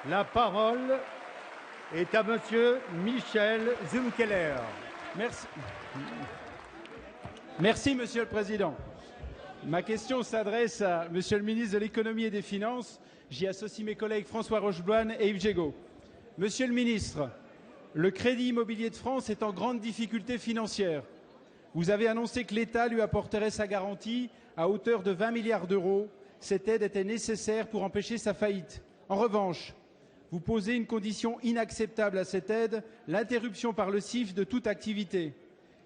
La parole est à Monsieur Michel Zumkeller. Merci, Monsieur le Président. Ma question s'adresse à Monsieur le ministre de l'Économie et des Finances. J'y associe mes collègues François Rochebloine et Yves Jégo. Monsieur le ministre, le Crédit Immobilier de France est en grande difficulté financière. Vous avez annoncé que l'État lui apporterait sa garantie à hauteur de 20 milliards d'euros. Cette aide était nécessaire pour empêcher sa faillite. En revanche, vous posez une condition inacceptable à cette aide, l'interruption par le CIF de toute activité.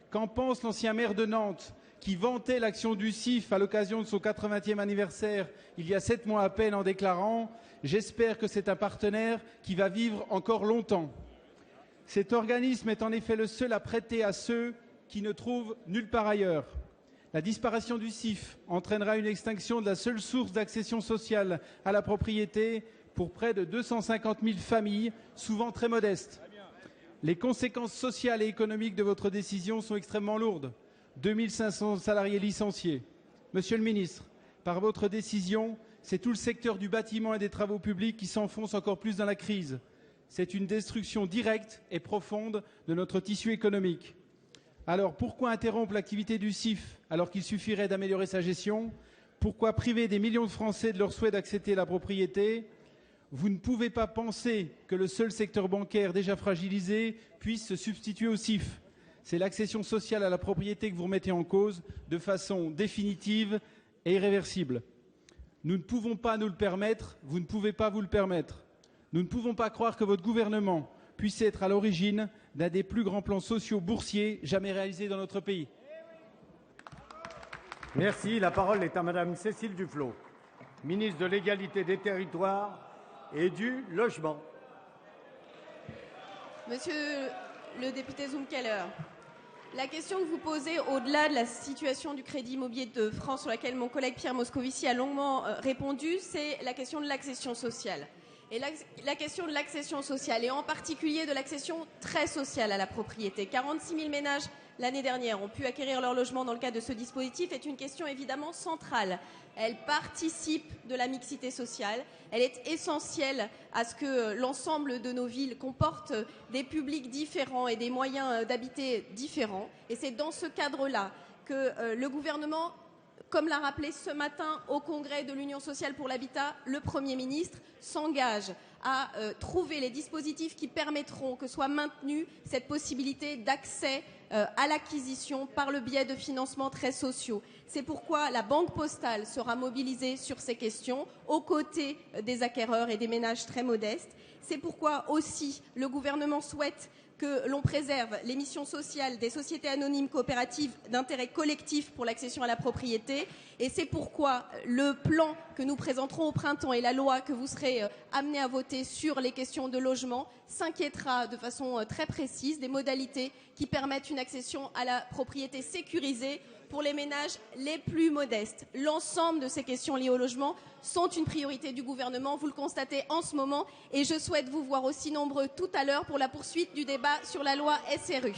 Qu'en pense l'ancien maire de Nantes qui vantait l'action du CIF à l'occasion de son 80e anniversaire il y a 7 mois à peine en déclarant « J'espère que c'est un partenaire qui va vivre encore longtemps ». Cet organisme est en effet le seul à prêter à ceux qui ne trouvent nulle part ailleurs. La disparition du CIF entraînera une extinction de la seule source d'accession sociale à la propriété pour près de 250 000 familles, souvent très modestes. Les conséquences sociales et économiques de votre décision sont extrêmement lourdes. 2500 salariés licenciés. Monsieur le ministre, par votre décision, c'est tout le secteur du bâtiment et des travaux publics qui s'enfonce encore plus dans la crise. C'est une destruction directe et profonde de notre tissu économique. Alors pourquoi interrompre l'activité du CIF alors qu'il suffirait d'améliorer sa gestion? Pourquoi priver des millions de Français de leur souhait d'accéder à la propriété? Vous ne pouvez pas penser que le seul secteur bancaire déjà fragilisé puisse se substituer au CIF. C'est l'accession sociale à la propriété que vous remettez en cause de façon définitive et irréversible. Nous ne pouvons pas nous le permettre, vous ne pouvez pas vous le permettre. Nous ne pouvons pas croire que votre gouvernement puisse être à l'origine d'un des plus grands plans sociaux boursiers jamais réalisés dans notre pays. Merci. La parole est à Madame Cécile Duflot, ministre de l'Égalité des Territoires et du Logement. Monsieur le député Zumkeller, la question que vous posez, au-delà de la situation du Crédit Immobilier de France sur laquelle mon collègue Pierre Moscovici a longuement répondu, c'est la question de l'accession sociale. Et la question de l'accession sociale, et en particulier de l'accession très sociale à la propriété. 46 000 ménages l'année dernière ont pu acquérir leur logement dans le cadre de ce dispositif, est une question évidemment centrale. Elle participe de la mixité sociale, elle est essentielle à ce que l'ensemble de nos villes comportent des publics différents et des moyens d'habiter différents. Et c'est dans ce cadre-là que le gouvernement, comme l'a rappelé ce matin au Congrès de l'Union sociale pour l'habitat, le Premier ministre s'engage à trouver les dispositifs qui permettront que soit maintenue cette possibilité d'accès à l'acquisition par le biais de financements très sociaux. C'est pourquoi la Banque postale sera mobilisée sur ces questions, aux côtés des acquéreurs et des ménages très modestes. C'est pourquoi aussi le gouvernement souhaite que l'on préserve les missions sociales des sociétés anonymes coopératives d'intérêt collectif pour l'accession à la propriété. Et c'est pourquoi le plan que nous présenterons au printemps et la loi que vous serez amenés à voter sur les questions de logement s'inquiétera de façon très précise des modalités qui permettent une accession à la propriété sécurisée pour les ménages les plus modestes. L'ensemble de ces questions liées au logement sont une priorité du gouvernement, vous le constatez en ce moment, et je souhaite vous voir aussi nombreux tout à l'heure pour la poursuite du débat sur la loi SRU.